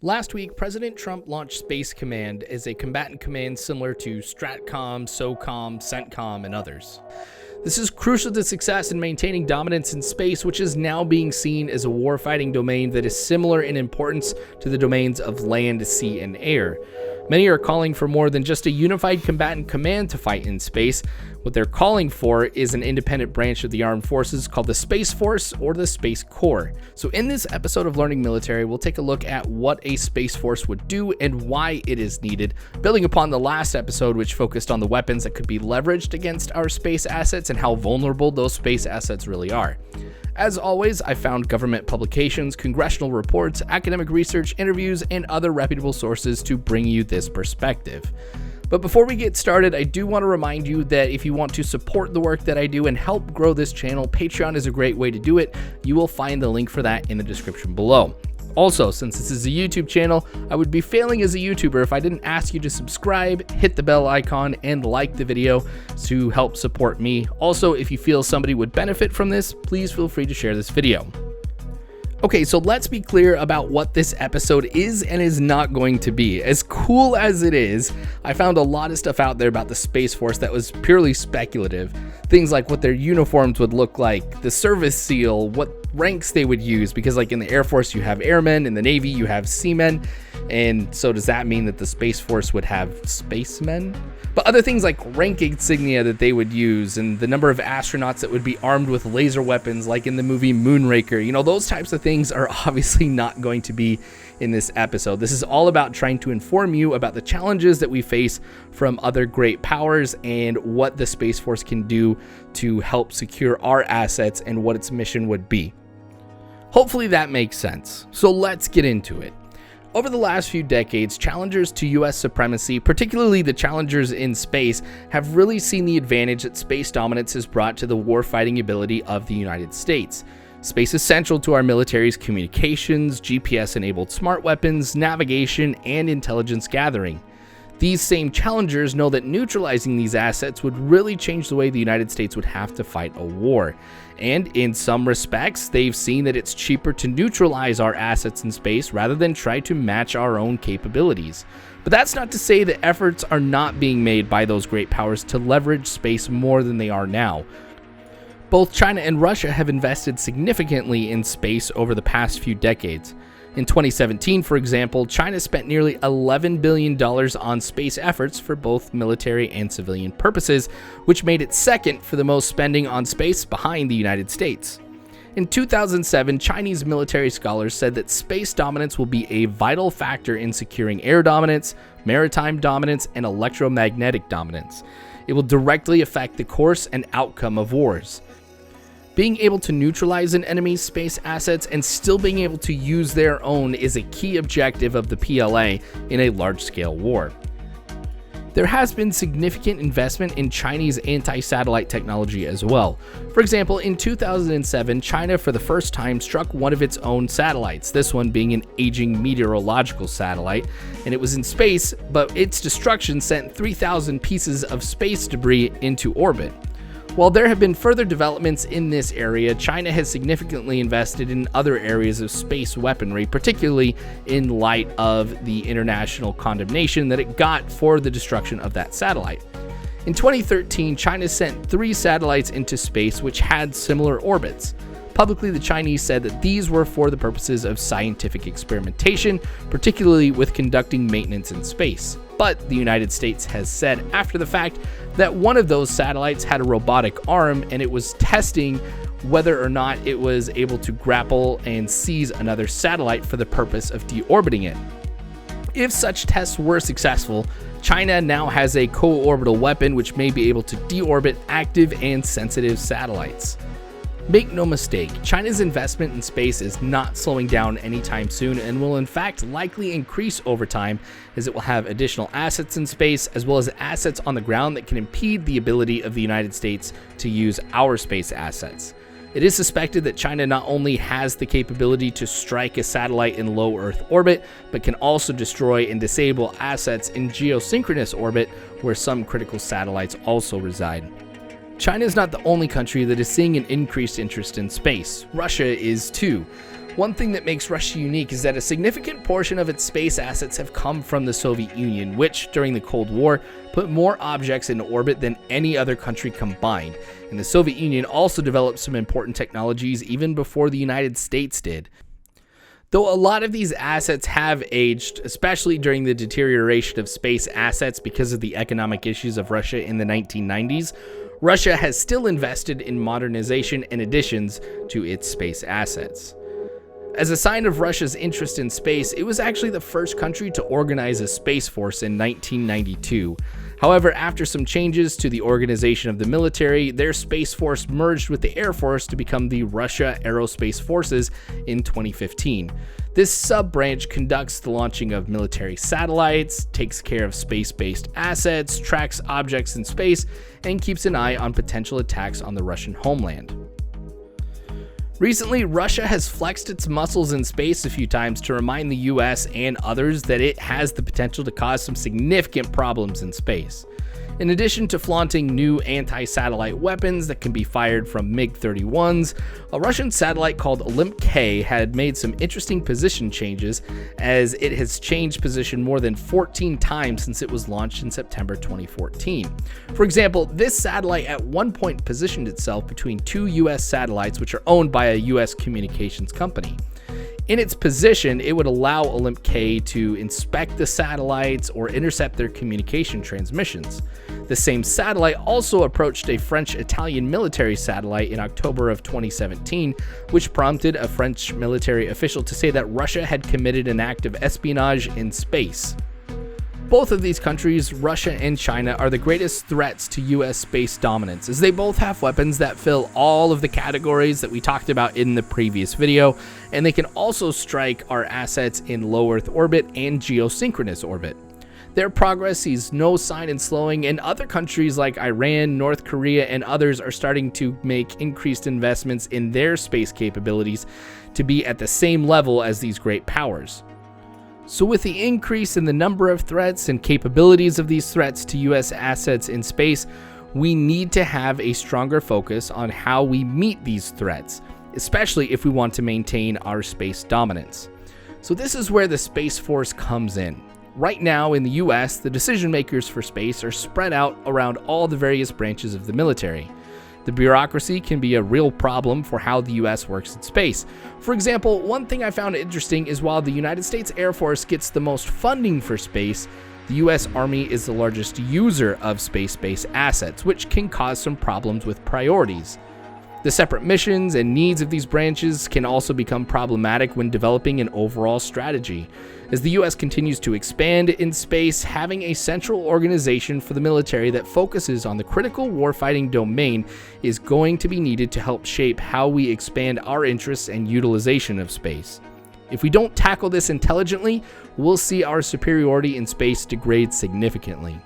Last week, President Trump launched Space Command as a combatant command similar to STRATCOM, SOCOM, CENTCOM, and others. This is crucial to success in maintaining dominance in space, which is now being seen as a warfighting domain that is similar in importance to the domains of land, sea, and air. Many are calling for more than just a unified combatant command to fight in space. What they're calling for is an independent branch of the armed forces called the Space Force or the Space Corps. So in this episode of Learning Military, we'll take a look at what a Space Force would do and why it is needed, building upon the last episode, which focused on the weapons that could be leveraged against our space assets and how vulnerable those space assets really are. As always, I found government publications, congressional reports, academic research, interviews, and other reputable sources to bring you this perspective. But before we get started, I do want to remind you that if you want to support the work that I do and help grow this channel, Patreon is a great way to do it. You will find the link for that in the description below. Also, since this is a YouTube channel, I would be failing as a YouTuber if I didn't ask you to subscribe, hit the bell icon, and like the video to help support me. Also, if you feel somebody would benefit from this, please feel free to share this video. Okay, so let's be clear about what this episode is and is not going to be. As cool as it is, I found a lot of stuff out there about the Space Force that was purely speculative. Things like what their uniforms would look like, the service seal, what ranks they would use, because like in the Air Force you have airmen, in the Navy you have seamen, and so does that mean that the Space Force would have spacemen? But other things like rank insignia that they would use and the number of astronauts that would be armed with laser weapons like in the movie Moonraker, those types of things are obviously not going to be in this episode. This is all about trying to inform you about the challenges that we face from other great powers and what the Space Force can do to help secure our assets and what its mission would be. Hopefully that makes sense. So let's get into it. Over the last few decades, challengers to US supremacy, particularly the challengers in space, have really seen the advantage that space dominance has brought to the warfighting ability of the United States. Space is central to our military's communications, GPS-enabled smart weapons, navigation, and intelligence gathering. These same challengers know that neutralizing these assets would really change the way the United States would have to fight a war. And in some respects, they've seen that it's cheaper to neutralize our assets in space rather than try to match our own capabilities. But that's not to say that efforts are not being made by those great powers to leverage space more than they are now. Both China and Russia have invested significantly in space over the past few decades. In 2017, for example, China spent nearly $11 billion on space efforts for both military and civilian purposes, which made it second for the most spending on space behind the United States. In 2007, Chinese military scholars said that space dominance will be a vital factor in securing air dominance, maritime dominance, and electromagnetic dominance. It will directly affect the course and outcome of wars. Being able to neutralize an enemy's space assets and still being able to use their own is a key objective of the PLA in a large-scale war. There has been significant investment in Chinese anti-satellite technology as well. For example, in 2007, China for the first time struck one of its own satellites, this one being an aging meteorological satellite, and it was in space, but its destruction sent 3,000 pieces of space debris into orbit. While there have been further developments in this area, China has significantly invested in other areas of space weaponry, particularly in light of the international condemnation that it got for the destruction of that satellite. In 2013, China sent 3 satellites into space which had similar orbits. Publicly, the Chinese said that these were for the purposes of scientific experimentation, particularly with conducting maintenance in space. But the United States has said after the fact that one of those satellites had a robotic arm and it was testing whether or not it was able to grapple and seize another satellite for the purpose of deorbiting it. If such tests were successful, China now has a co-orbital weapon which may be able to deorbit active and sensitive satellites. Make no mistake, China's investment in space is not slowing down anytime soon and will in fact likely increase over time as it will have additional assets in space as well as assets on the ground that can impede the ability of the United States to use our space assets. It is suspected that China not only has the capability to strike a satellite in low Earth orbit, but can also destroy and disable assets in geosynchronous orbit where some critical satellites also reside. China is not the only country that is seeing an increased interest in space. Russia is too. One thing that makes Russia unique is that a significant portion of its space assets have come from the Soviet Union, which, during the Cold War, put more objects in orbit than any other country combined. And the Soviet Union also developed some important technologies even before the United States did. Though a lot of these assets have aged, especially during the deterioration of space assets because of the economic issues of Russia in the 1990s, Russia has still invested in modernization and additions to its space assets. As a sign of Russia's interest in space, it was actually the first country to organize a space force in 1992. However, after some changes to the organization of the military, their space force merged with the Air Force to become the Russia Aerospace Forces in 2015. This sub-branch conducts the launching of military satellites, takes care of space-based assets, tracks objects in space, and keeps an eye on potential attacks on the Russian homeland. Recently, Russia has flexed its muscles in space a few times to remind the US and others that it has the potential to cause some significant problems in space. In addition to flaunting new anti-satellite weapons that can be fired from MiG-31s, a Russian satellite called Olymp-K had made some interesting position changes, as it has changed position more than 14 times since it was launched in September 2014. For example, this satellite at one point positioned itself between two US satellites which are owned by a US communications company. In its position, it would allow Olymp-K to inspect the satellites or intercept their communication transmissions. The same satellite also approached a French-Italian military satellite in October of 2017, which prompted a French military official to say that Russia had committed an act of espionage in space. Both of these countries, Russia and China, are the greatest threats to US space dominance, as they both have weapons that fill all of the categories that we talked about in the previous video, and they can also strike our assets in low Earth orbit and geosynchronous orbit. Their progress sees no sign in slowing, and other countries like Iran, North Korea, and others are starting to make increased investments in their space capabilities to be at the same level as these great powers. So with the increase in the number of threats and capabilities of these threats to US assets in space, we need to have a stronger focus on how we meet these threats, especially if we want to maintain our space dominance. So this is where the Space Force comes in. Right now in the US, the decision makers for space are spread out around all the various branches of the military. The bureaucracy can be a real problem for how the US works in space. For example, one thing I found interesting is while the United States Air Force gets the most funding for space, the US Army is the largest user of space-based assets, which can cause some problems with priorities. The separate missions and needs of these branches can also become problematic when developing an overall strategy. As the US continues to expand in space, having a central organization for the military that focuses on the critical warfighting domain is going to be needed to help shape how we expand our interests and utilization of space. If we don't tackle this intelligently, we'll see our superiority in space degrade significantly.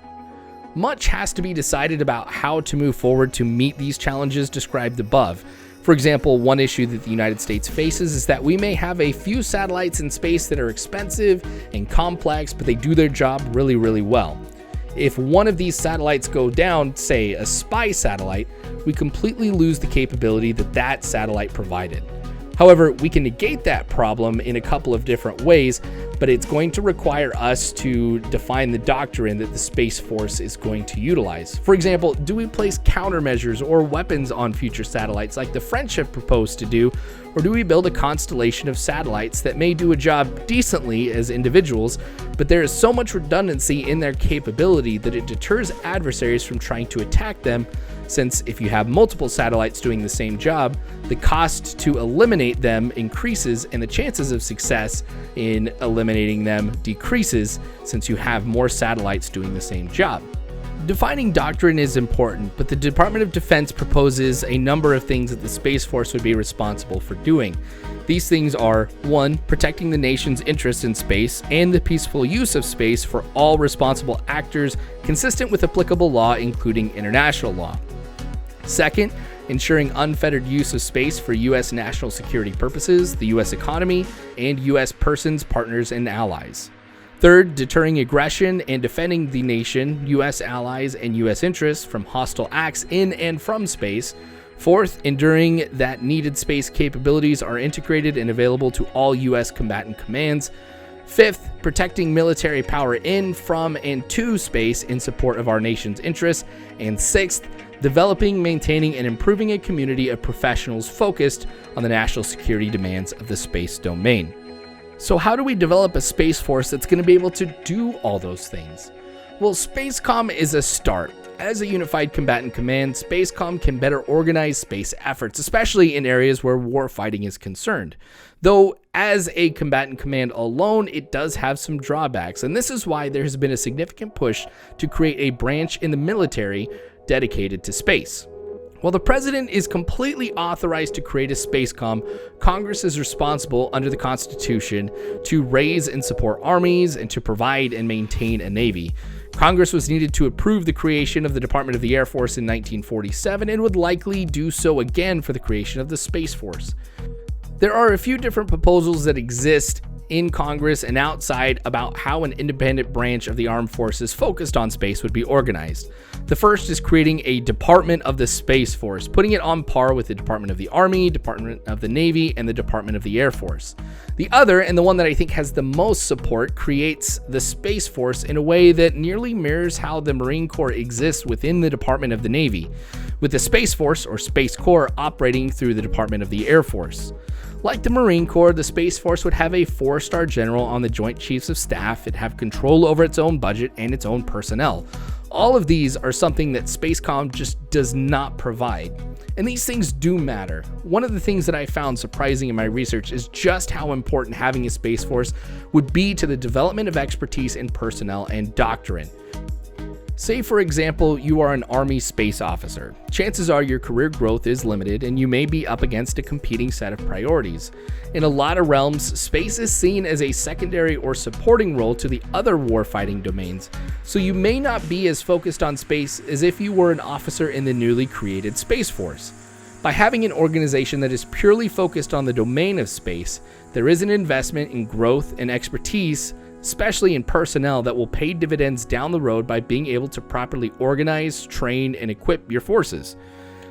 Much has to be decided about how to move forward to meet these challenges described above. For example, one issue that the United States faces is that we may have a few satellites in space that are expensive and complex, but they do their job really, really well. If one of these satellites go down, say a spy satellite, we completely lose the capability that that satellite provided. However, we can negate that problem in a couple of different ways, but it's going to require us to define the doctrine that the Space Force is going to utilize. For example, do we place countermeasures or weapons on future satellites like the French have proposed to do, or do we build a constellation of satellites that may do a job decently as individuals, but there is so much redundancy in their capability that it deters adversaries from trying to attack them, since if you have multiple satellites doing the same job, the cost to eliminate them increases and the chances of success in eliminating them decreases since you have more satellites doing the same job. Defining doctrine is important, but the Department of Defense proposes a number of things that the Space Force would be responsible for doing. These things are 1. Protecting the nation's interests in space and the peaceful use of space for all responsible actors consistent with applicable law, including international law. 2. Ensuring unfettered use of space for U.S. national security purposes, the U.S. economy, and U.S. persons, partners, and allies. 3. Deterring aggression and defending the nation, U.S. allies, and U.S. interests from hostile acts in and from space. Fourth, ensuring that needed space capabilities are integrated and available to all U.S. combatant commands. Fifth, protecting military power in, from, and to space in support of our nation's interests. And sixth, developing, maintaining, and improving a community of professionals focused on the national security demands of the space domain. So how do we develop a space force that's going to be able to do all those things? Well, SPACECOM is a start. As a unified combatant command, SPACECOM can better organize space efforts, especially in areas where warfighting is concerned. Though, as a combatant command alone, it does have some drawbacks, and this is why there has been a significant push to create a branch in the military dedicated to space. While the president is completely authorized to create a SPACECOM, Congress is responsible under the Constitution to raise and support armies and to provide and maintain a navy. Congress was needed to approve the creation of the Department of the Air Force in 1947 and would likely do so again for the creation of the Space Force. There are a few different proposals that exist in Congress and outside about how an independent branch of the armed forces focused on space would be organized. The first is creating a Department of the Space Force, putting it on par with the Department of the Army, Department of the Navy, and the Department of the Air Force. The other, and the one that I think has the most support, creates the Space Force in a way that nearly mirrors how the Marine Corps exists within the Department of the Navy, with the Space Force, or Space Corps, operating through the Department of the Air Force. Like the Marine Corps, the Space Force would have a 4-star general on the Joint Chiefs of Staff. It'd have control over its own budget and its own personnel. All of these are something that SPACECOM just does not provide. And these things do matter. One of the things that I found surprising in my research is just how important having a Space Force would be to the development of expertise in personnel and doctrine. Say, for example, you are an Army space officer. Chances are your career growth is limited and you may be up against a competing set of priorities. In a lot of realms, space is seen as a secondary or supporting role to the other warfighting domains, so you may not be as focused on space as if you were an officer in the newly created Space Force. By having an organization that is purely focused on the domain of space, there is an investment in growth and expertise, especially in personnel, that will pay dividends down the road by being able to properly organize, train, and equip your forces.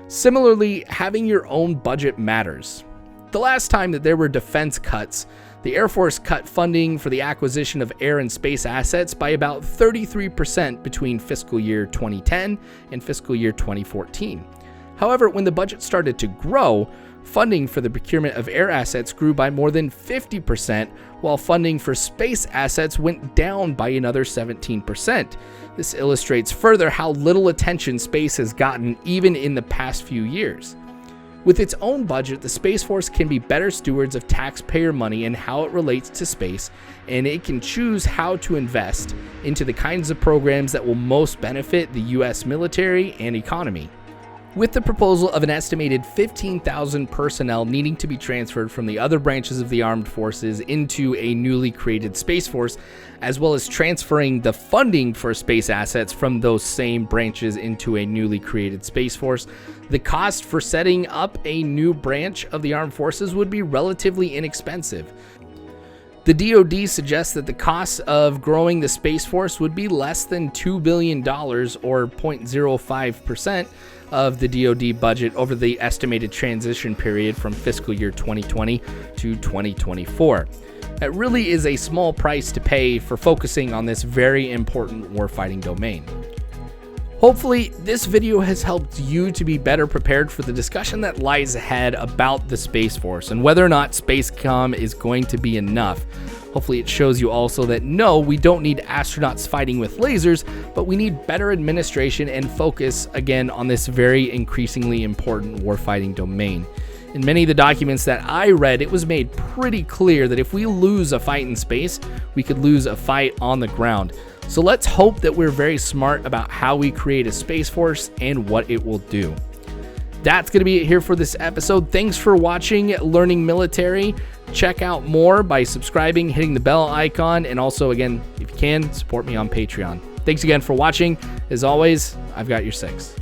Similarly, having your own budget matters. The last time that there were defense cuts, the Air Force cut funding for the acquisition of air and space assets by about 33% between fiscal year 2010 and fiscal year 2014. However, when the budget started to grow, funding for the procurement of air assets grew by more than 50%, while funding for space assets went down by another 17%. This illustrates further how little attention space has gotten even in the past few years. With its own budget, the Space Force can be better stewards of taxpayer money and how it relates to space, and it can choose how to invest into the kinds of programs that will most benefit the U.S. military and economy. With the proposal of an estimated 15,000 personnel needing to be transferred from the other branches of the armed forces into a newly created Space Force, as well as transferring the funding for space assets from those same branches into a newly created Space Force, the cost for setting up a new branch of the armed forces would be relatively inexpensive. The DoD suggests that the cost of growing the Space Force would be less than $2 billion, or 0.05% of the DoD budget over the estimated transition period from fiscal year 2020 to 2024. That really is a small price to pay for focusing on this very important warfighting domain. Hopefully, this video has helped you to be better prepared for the discussion that lies ahead about the Space Force and whether or not SPACECOM is going to be enough. Hopefully it shows you also that no, we don't need astronauts fighting with lasers, but we need better administration and focus again on this very increasingly important warfighting domain. In many of the documents that I read, it was made pretty clear that if we lose a fight in space, we could lose a fight on the ground. So let's hope that we're very smart about how we create a Space Force and what it will do. That's going to be it here for this episode. Thanks for watching Learning Military. Check out more by subscribing, hitting the bell icon, and also, again, if you can, support me on Patreon. Thanks again for watching. As always, I've got your 6.